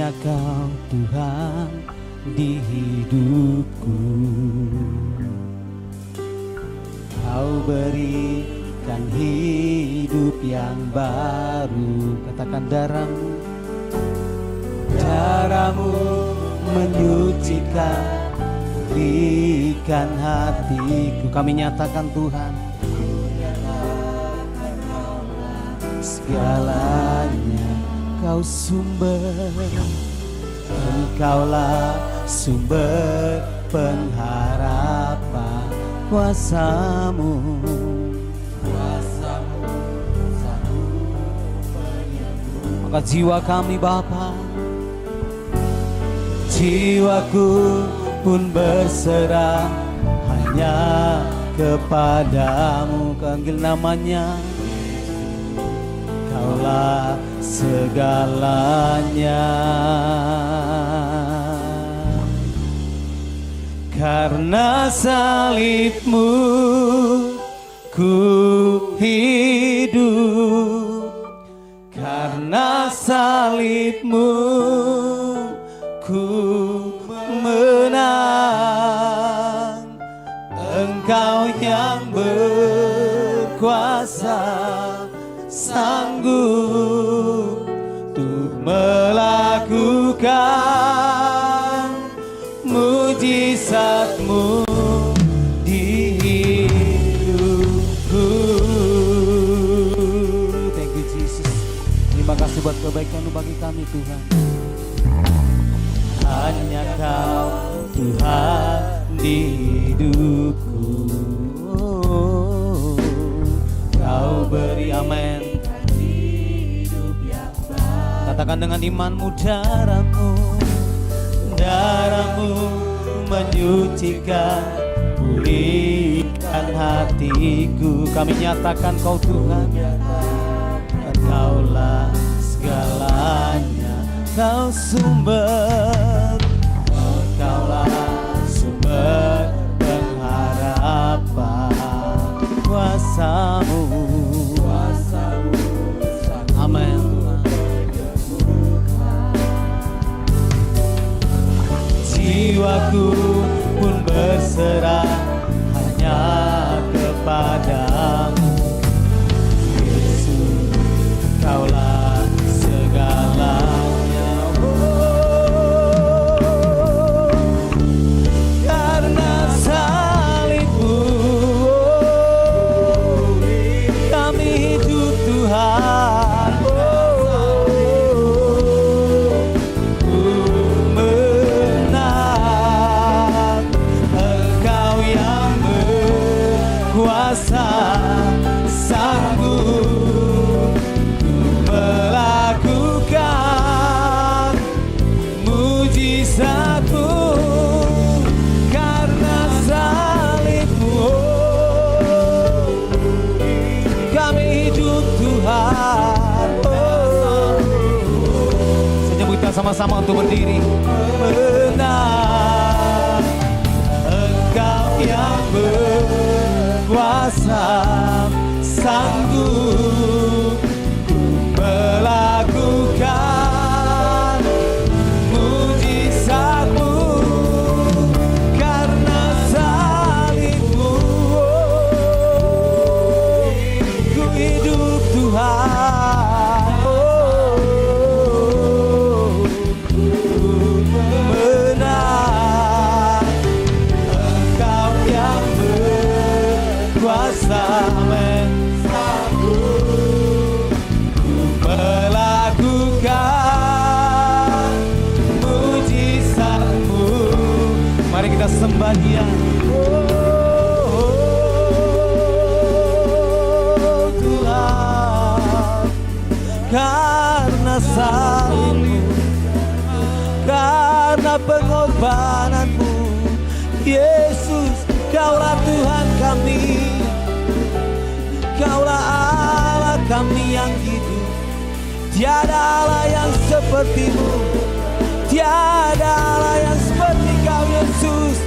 hanya Kau Tuhan di hidupku. Kau berikan hidup yang baru. Katakan darahmu, darahmu menyucikan, berikan hatiku. Kami nyatakan Tuhan, segalanya Kau sumber, Engkaulah sumber pengharapan. Kuasamu, maka jiwa kami Bapa, jiwaku pun berserah hanya kepadamu. Panggil namanya, Kaulah segalanya. Karena salibmu ku hidup, karena salibmu ku menang. Engkau yang berkuasa, sanggup untuk melakukan mujizat-Mu di hidupku. Thank you Jesus. Terima kasih buat kebaikan-Mu bagi kami Tuhan. Hanya Kau Tuhan di hidupku. Kau beri, amin. Katakan dengan imanmu, darahmu, darahmu menyucikan, pulihkan hatiku. Kami nyatakan Kau Tuhan, Engkaulah segalanya. Kau sumber, Engkaulah sumber pengharapan. Kuasamu, amin. Jiwaku pun berserah hanya kepadamu. Yesus, Kaulah segalanya. Karena salibmu kami hidup Tuhan. Sanggup melakukan mujizat-Mu. Karena salibmu kami hidup Tuhan. Senyum kita sama-sama untuk berdiri. Benar Engkau yang berkuasa, sanggup melakukan mujizat-Mu. Karena salibmu ku hidup Tuhan. Menang Engkau yang berkuasa, amin. Melakukan mujizat-Mu. Mari kita sembah Dia. Oh Tuhan, karena salibmu, karena pengorbanan-Mu, Yesus, Kaulah Tuhan kami. Kaulah Allah kami yang hidup. Tiada Allah yang seperti-Mu, tiada Allah yang seperti Kau Yesus.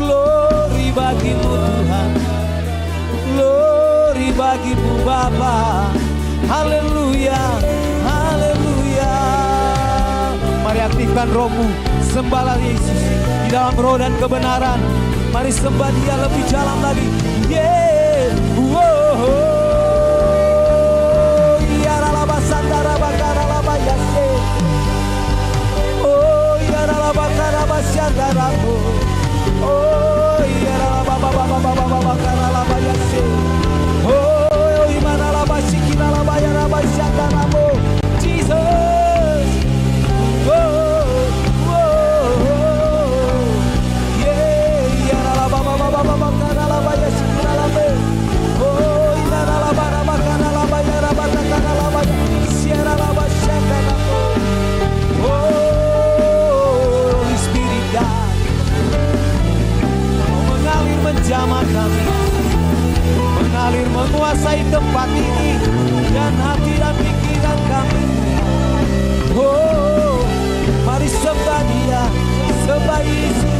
Glory bagi-Mu Tuhan. bagimu Bapa. Haleluya, haleluya. Mari aktifkan rohmu, sembahlah Yesus di dalam roh dan kebenaran. Mari sembah Dia lebih dalam lagi. Yeah, wow, ya ralaba sandara bakara laba yase. Oh, ya ralaba karaba sandara. Oh, ya ralaba baba bakara laba yase. Oh, imana laba sikina laba ya laba sandara mo. Jesus. Menjamah kami, mengalir menguasai tempat ini dan hati dan pikiran kami. Oh, mari sembah Dia, sembah Yesus,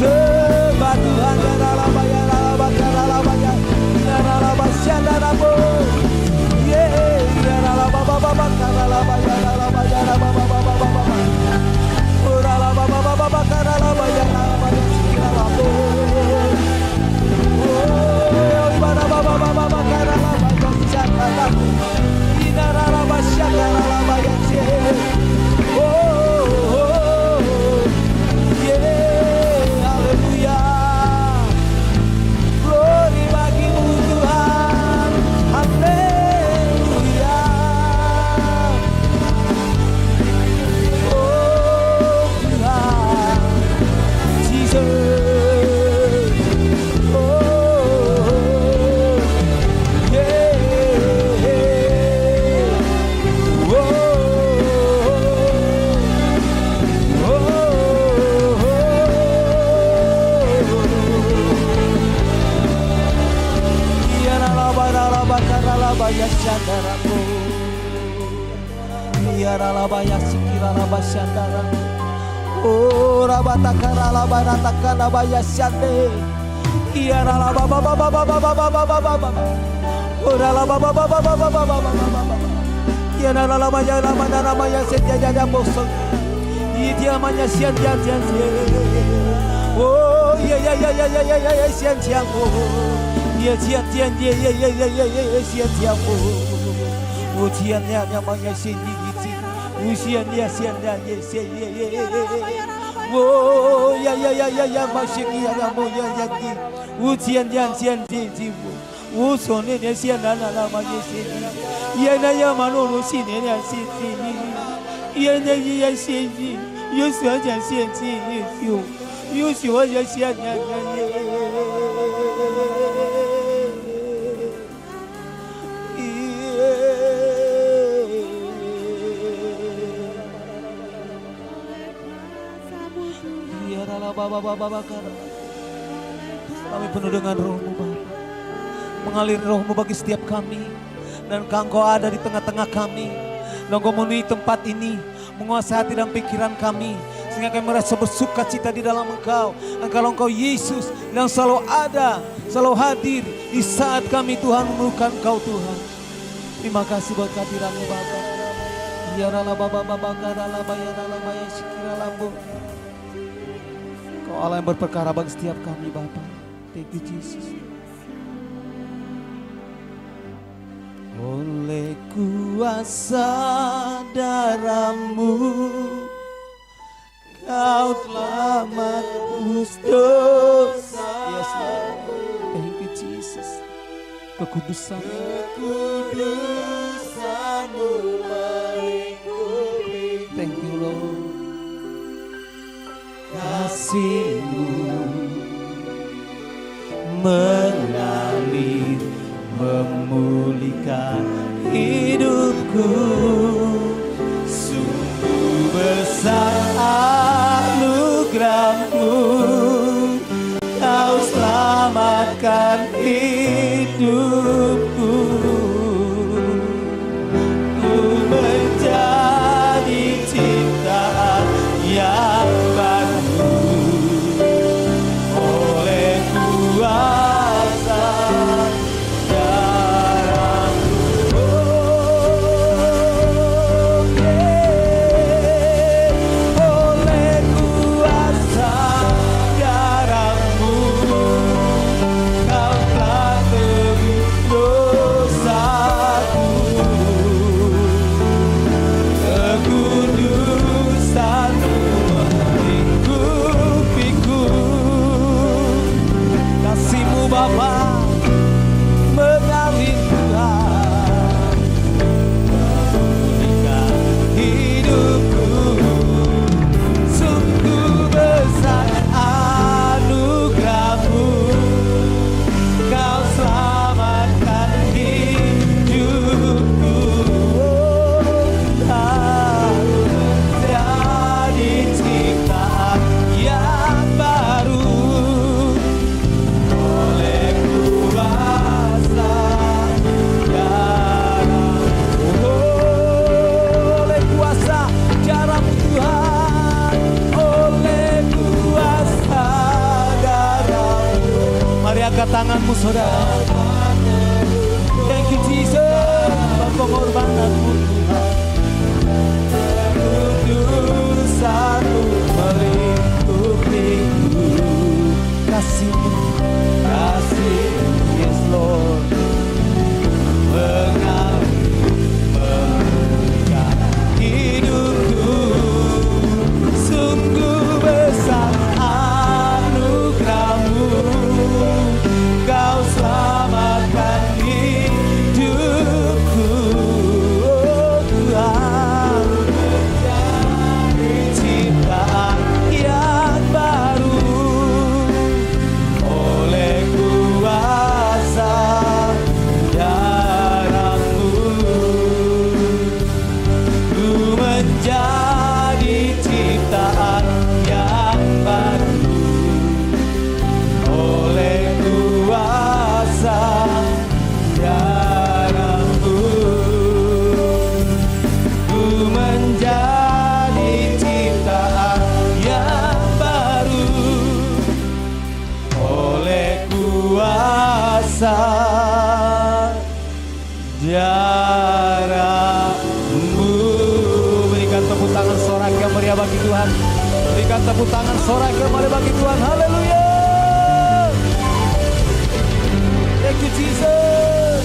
sembah Tuhan. Daralabaya, daralabaya, daralabaya, daralabaya, yeah, daralabaya, daralabaya, daralabaya, daralabaya, oh, daralabaya, daralabaya, oh, rabatakara labarataka baya syande. Iya ralaba baba baba baba baba baba. Oh ralaba baba baba baba baba. Iya ralaba ya lama ya setia jada bosong. Iya namanya sian. Oh iya sian. Iya sian sian. Oh siannya namanya sini. Usian dia yes. Oh ya masih ada mau jadi. Usian dia usone dia sian nana sini. Ya naya manolo sini ya sini. Ya naya sini. Yusu aja sini Yusu aja sian ya. Baba kami penuh dengan rohmu Bapa, mengalir rohmu bagi setiap kami, dan Engkau ada di tengah-tengah kami, dan Engkau memenuhi tempat ini, menguasai hati dan pikiran kami, sehingga kami merasa bersuka cita di dalam Engkau Yesus, yang selalu ada, selalu hadir di saat kami Tuhan memerlukan Engkau Tuhan. Terima kasih buat kehadiran-Mu Bapa. Ya rala baba karala baya sikira lambu. Kau Allah yang berperkara bagi setiap kami Bapa. Thank you Jesus. Oleh kuasa darah-Mu Kau telah menebus dosa. Yes Lord. Thank you Jesus. Kekudusan-Mu melingkupi. Thank you Lord. Kasih-Mu mengalir, memulihkan hidupku. Sungguh besar anugerah-Mu, Kau selamatkan hidupku. Ku menjadi ciptaan yang baru oleh kuasa darah-Mu. Bapa mengalir Tuhan, pulihkan hidupku. Sungguh besar anugerah-Mu, Kau selamatkan hidupku. Aku menjadi ciptaan yang baru oleh kuasa darah-Mu. Oleh kuasa darah-Mu Tuhan, oleh kuasa darah-Mu. Mari angkat tanganmu saudara. Thank you Jesus, pengorbananmu Tuhan. Kudusanmu melingkupiku, kasih-Mu, kasih yes Lord, mengalir memberikan hidupku. Sungguh besar anugerah-Mu, Kau selamatkan hidupku. Oh Tuhan, menjadi ciptaan yang baru oleh kuasa darah-Mu. Ku menjadi ciptaan yang baru oleh kuasa darah-Mu. Ku menjadi ciptaan yang baru oleh kuasa darah-Mu. Berikan tepuk tangan sorak yang meriah bagi Tuhan. Berikan tepuk tangan sorak yang meriah bagi Tuhan. Haleluya. Thank you Jesus.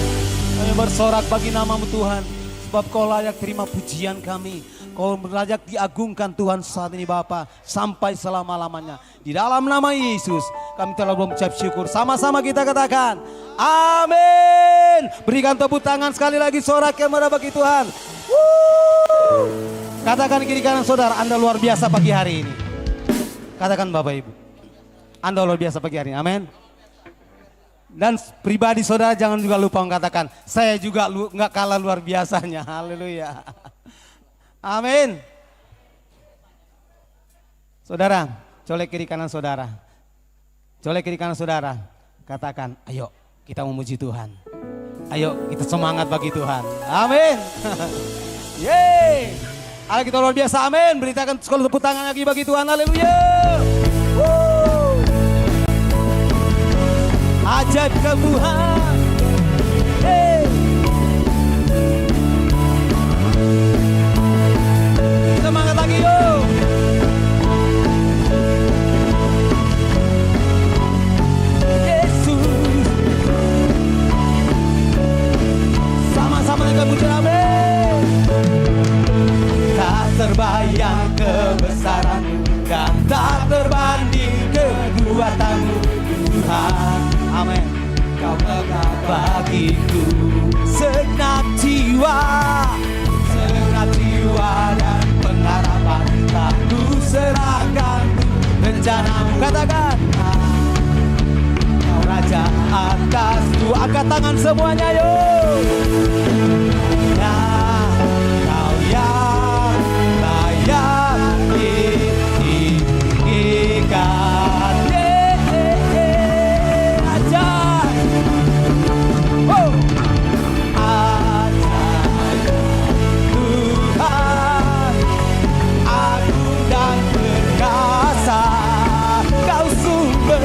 Kami bersorak bagi nama-Mu Tuhan, sebab Kau layak terima pujian kami. Kau layak diagungkan Tuhan saat ini Bapa, sampai selama-lamanya. Di dalam nama Yesus kami telah mengucap syukur. Sama-sama kita katakan amin. Berikan tepuk tangan sekali lagi sorak yang meriah bagi Tuhan. Woo! Katakan kiri kanan saudara, Anda luar biasa pagi hari ini. Katakan Bapak Ibu, Anda luar biasa pagi hari ini. Amin. Dan pribadi saudara jangan juga lupa mengatakan, saya juga nggak kalah luar biasanya. Haleluya. Amin. Saudara, colek kiri kanan saudara. Colek kiri kanan saudara. Katakan, ayo kita memuji Tuhan. Ayo kita semangat bagi Tuhan. Amin. Yeay. Ayo kita luar biasa. Amin. Beritakan sekolah tepuk tangan lagi bagi Tuhan. Haleluya. Ajaib Tuhan. Hey. Semangat lagi yuk. Yesus. Sama-sama dengan muncul amin. Tak terbayang kebesaran-Mu dan tak terbanding kekuatan-Mu Tuhan. Amin. Kau megah bagiku segenap jiwa dan pengharapan tak ku serahkan rencana-Mu. Katakan, Kau Raja atasku. Angkat tangan semuanya yuk. Ya, Kau yang layak ditinggikan. Kau sumber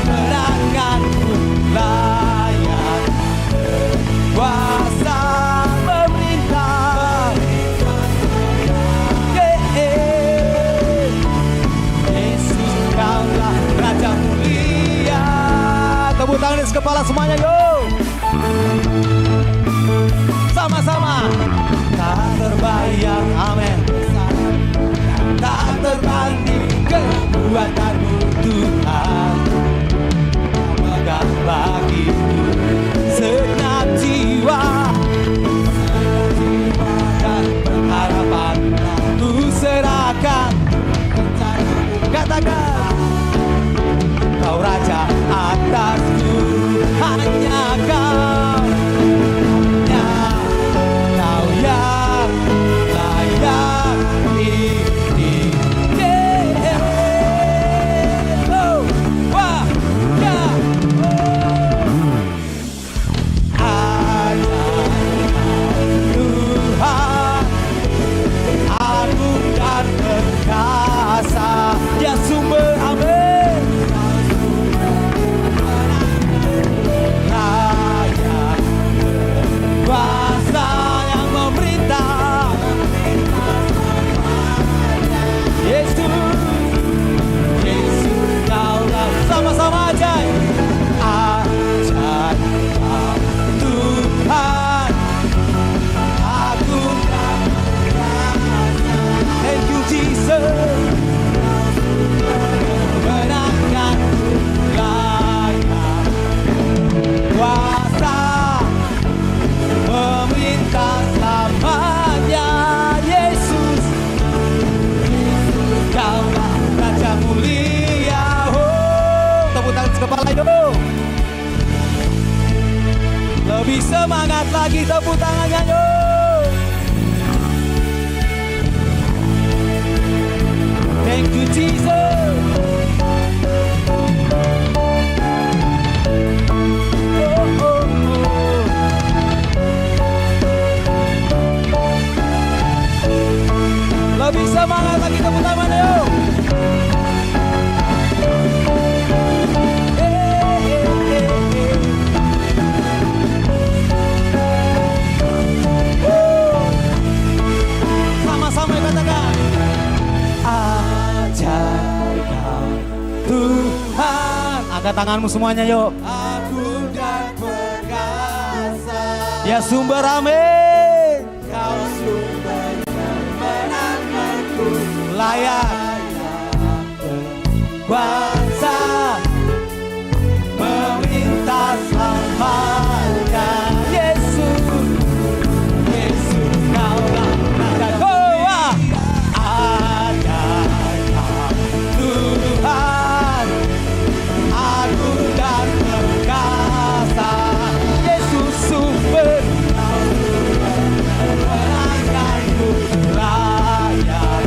menanganku layak kuasa memerintah. Yesus Kaulah Raja mulia. Tepuk tangan di kepala semuanya yuk. Sama-sama. Tak terbayang, amin. Tak terbanding kekuatan-Mu Tuhan. tepuk tangan kepala yuk. Lebih semangat lagi tepuk tangannya yuk. Thank you Jesus. Lebih semangat lagi tepuk tangan yuk. Sama-sama katakan ajaib Tuhan. Angkat tanganmu semuanya yuk. Agung dan perkasa, ya sumber amin. Kau sumber kemenanganku, layak berkuasa, meminta selamanya. Yesus, Yesus kaulah raja goa. Ada Tuhan, agung dan perkasa. Yesus sumber kemenanganku, layak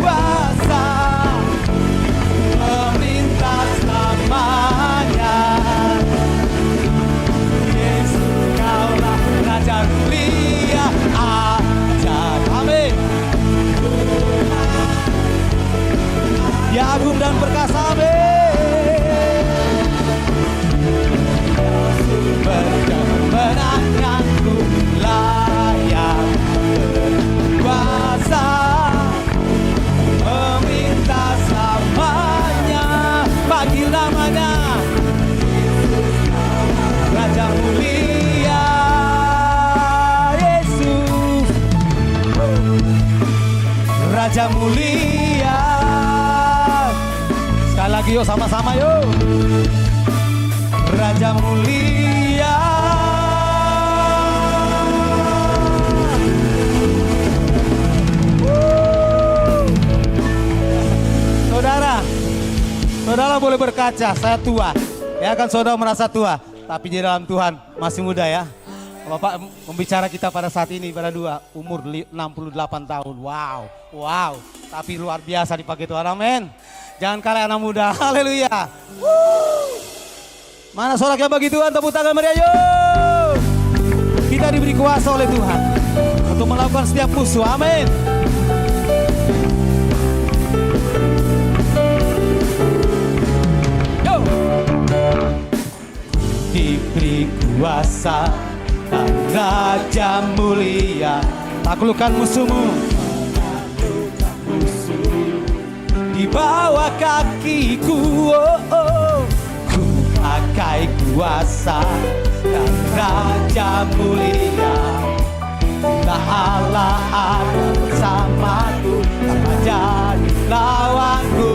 kuasa, meminta selamanya. Yesus kaulah raja mulia, ajaib, amin. Ya agung dan perkasa, amin. Sumber kemenanganku, layak berkuasa, meminta selamanya. Panggil namanya Raja mulia, Yesus, Raja mulia. Sekali lagi yuk, sama-sama yuk. Raja mulia. Saudara boleh berkaca, saya tua. Ya kan saudara merasa tua, tapi di dalam Tuhan masih muda ya. Bapak membicara kita pada saat ini pada umur 68 tahun. Wow, wow. Tapi luar biasa dipakai Tuhan, amin. Jangan kalah anak muda, haleluya. Mana sorak yang bagi Tuhan, tepuk tangan meriah yuk. Kita diberi kuasa oleh Tuhan untuk melakukan setiap musuh, amin. Yo. Diberi kuasa dan Raja mulia, taklukkan musuhmu. Di bawah kakiku, oh, oh. Ku pakai kuasa dan Raja mulia. Bila Allah ada bersamaku, tak jadi lawanku.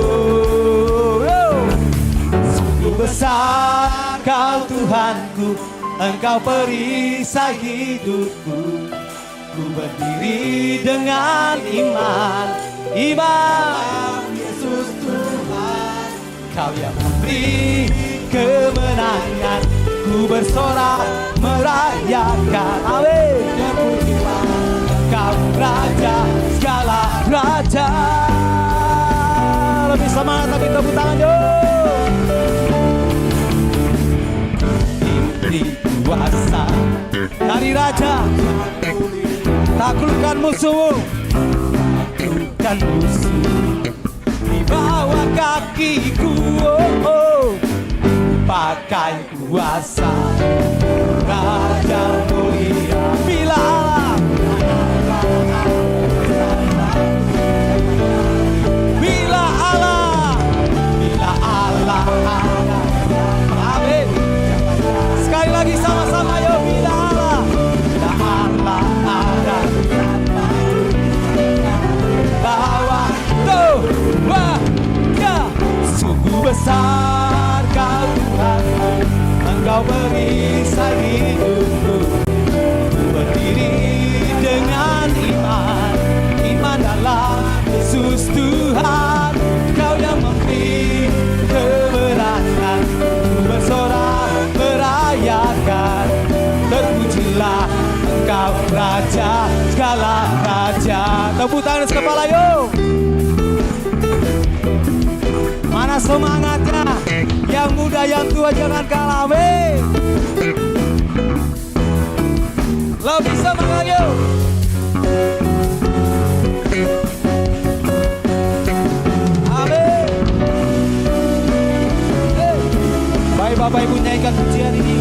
Oh. Sungguh besar Kau Tuhanku, Engkau perisai hidupku. Ku berdiri dengan iman, iman. Yesus Tuhan, Kau yang memberi kemenangan. Ku bersorak merayakan, amin. Kau Raja segala raja. Lebih semangat lagi, tepuk tangan yuk. Diberi kuasa dari Raja, taklukkan musuh, taklukkan musuh. Di bawah kakiku, oh, oh. Pakai kuasa Raja mulia. Bila Allah, bila Allah, bila Allah ada, amin. Sekali lagi sama-sama yuk, bila Allah, bila Allah ada, bawa tuh, wah, ya. Sungguh besar Kau Tuhanku, Engkau perisai hidupku. Ku berdiri dengan iman, iman dalam Yesus Tuhan. Kau yang memberi kemenangan. Tepuk tangan di kepala yuk. Mana semangatnya? Yang muda yang tua jangan kalah weh. Lebih semangat yuk. Amin. Baik Bapak Ibu nyanyikan pujian ini.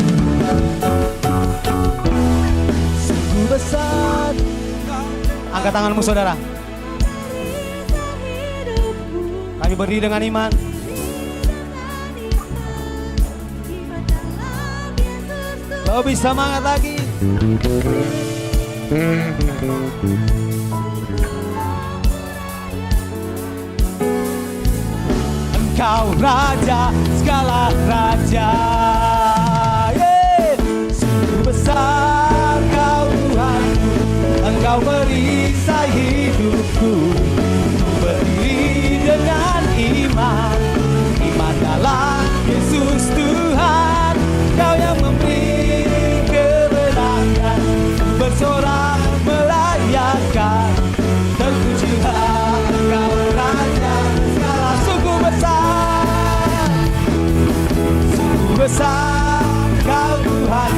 Sungguh besar. Angkat tanganmu saudara. Kami berdiri dengan iman. Lebih semangat lagi. Engkau raja, segala raja. Sungguh besar Kau Tuhan. Engkau perisai hidupku. Berdiri dengan iman. Iman dalam Yesus Tuhan. Kau yang memberi kemenangan. Bersorak melayakan. Terpujilah Engkau Raja segala. Sungguh besar. Sungguh besar Kau Tuhan.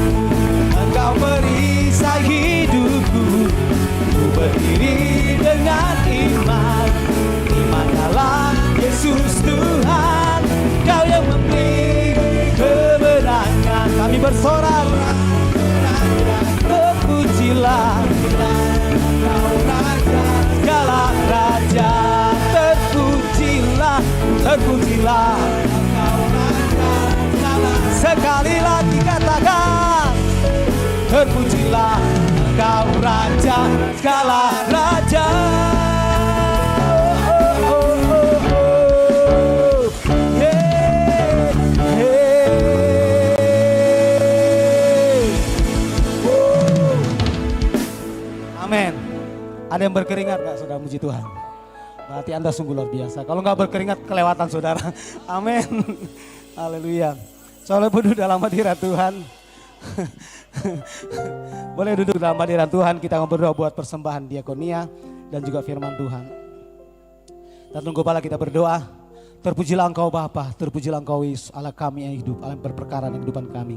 Engkau perisai hidupku. Ku berdiri dengan iman. Iman dalam Yesus Tuhan. Kau yang memberi kemenangan. Kami bersorak. Terpujilah Kau Raja segala raja. Terpujilah, terpujilah Kau Raja segala. Sekali lagi katakan. Terpujilah Engkau Raja segala raja. Amin. Ada yang berkeringat gak saudara muji Tuhan? Berarti Anda sungguh luar biasa. Kalau gak berkeringat kelewatan saudara. Amin. Haleluya. Soalnya duduk dalam hadirat Tuhan. Boleh duduk dalam hadirat Tuhan. Kita akan berdoa buat persembahan diakonia dan juga firman Tuhan. Dan tunggu pala kita berdoa. Terpujilah Engkau Bapa, terpujilah Engkau Yesus, Allah kami yang hidup, Allah yang berperkara dalam kehidupan kami.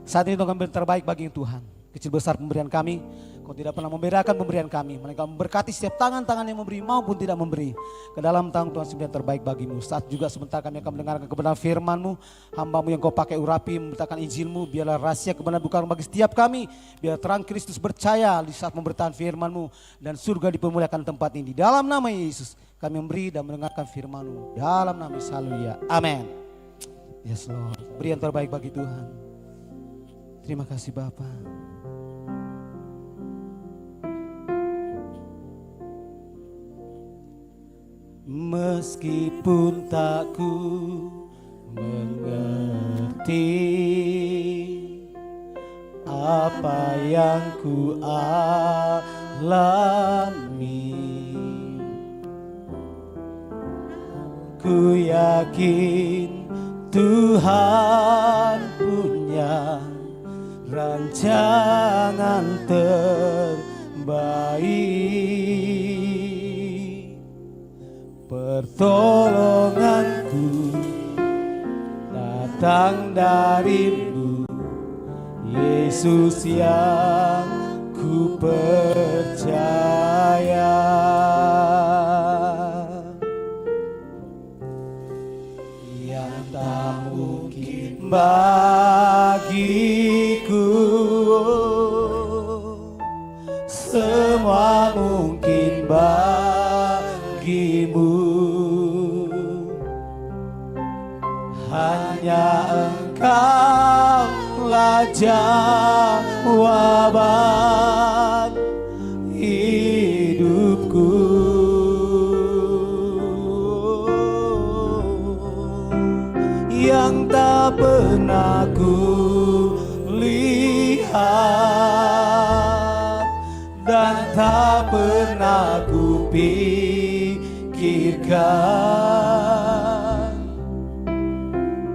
Saat ini Tuhan kami terbaik bagi Tuhan. Kecil besar pemberian kami, Kau tidak pernah membedakan pemberian kami. Mereka memberkati setiap tangan-tangan yang memberi maupun tidak memberi. Ke dalam tangan Tuhan sembilan terbaik bagimu. Saat juga sebentar kami akan mendengarkan kebenaran firman-Mu. Hamba-Mu yang Kau pakai urapi, memberitakan Injil-Mu. Biarlah rahasia kebenaran bukan bagi setiap kami. Biar terang Kristus bercahaya di saat memberitakan firman-Mu. Dan surga dipermuliakan tempat ini. Dalam nama Yesus kami memberi dan mendengarkan firman-Mu. Dalam nama Yesus, haleluya. Amin. Yes Lord. Beri yang terbaik bagi Tuhan. Terima kasih Bapa. Meskipun tak ku mengerti apa yang ku alami, ku yakin Tuhan punya rancangan terbaik. Pertolonganku datang dari-Mu, Yesus yang ku percaya. Yang tak mungkin bagiku, semua mungkin bagimu. Hanya Engkaulah jawaban hidupku. Yang tak pernah ku lihat dan tak pernah ku pikirkan,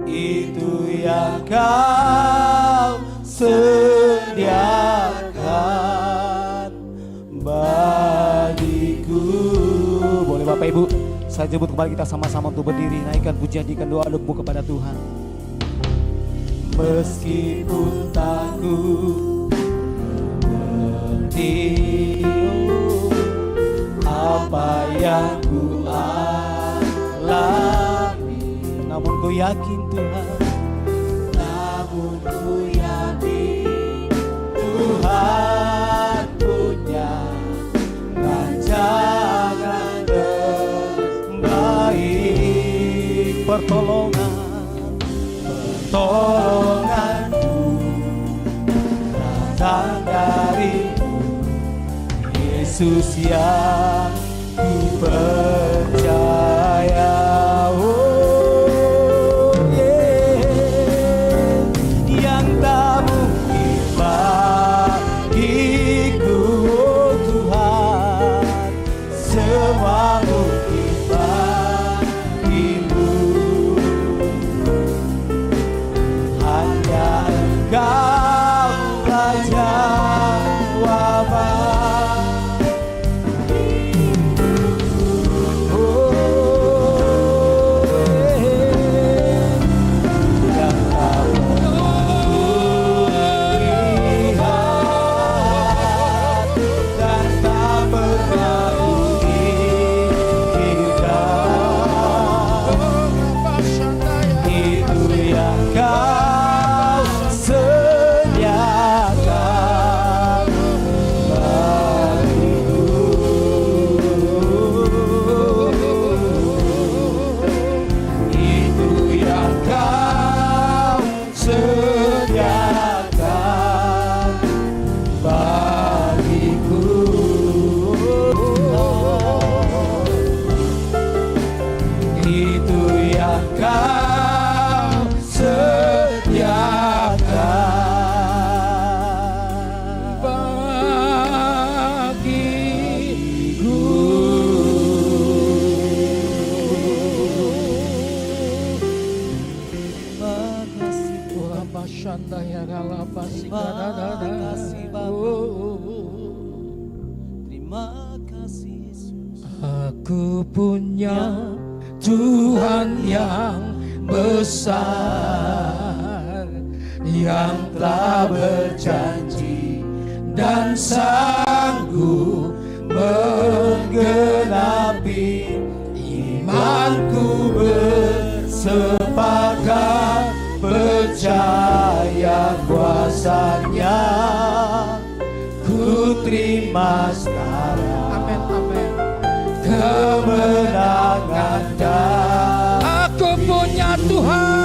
itu yang Kau sediakan bagiku. jemput kembali kita sama-sama untuk berdiri, naikkan pujian, jadikan doa lebu kepada Tuhan. Meskipun takut mengerti apa yang ku alami, namun ku yakin Tuhan, namun ku yakin Tuhan punya rancangan terbaik. Pertolonganku datang darimu, Yesus yang ku percaya. Oh yeah. Yang tak mungkin bagiku, oh Tuhan, semua mungkin bagimu. Hanya Engkaulah jawaban. Aku punya Tuhan yang besar, yang telah berjanji dan sanggup menggenapi. Imanku bersepakat percaya kuasa-Nya, ku terima sekarang. Amin, amin. Kemenangan dan aku punya Tuhan.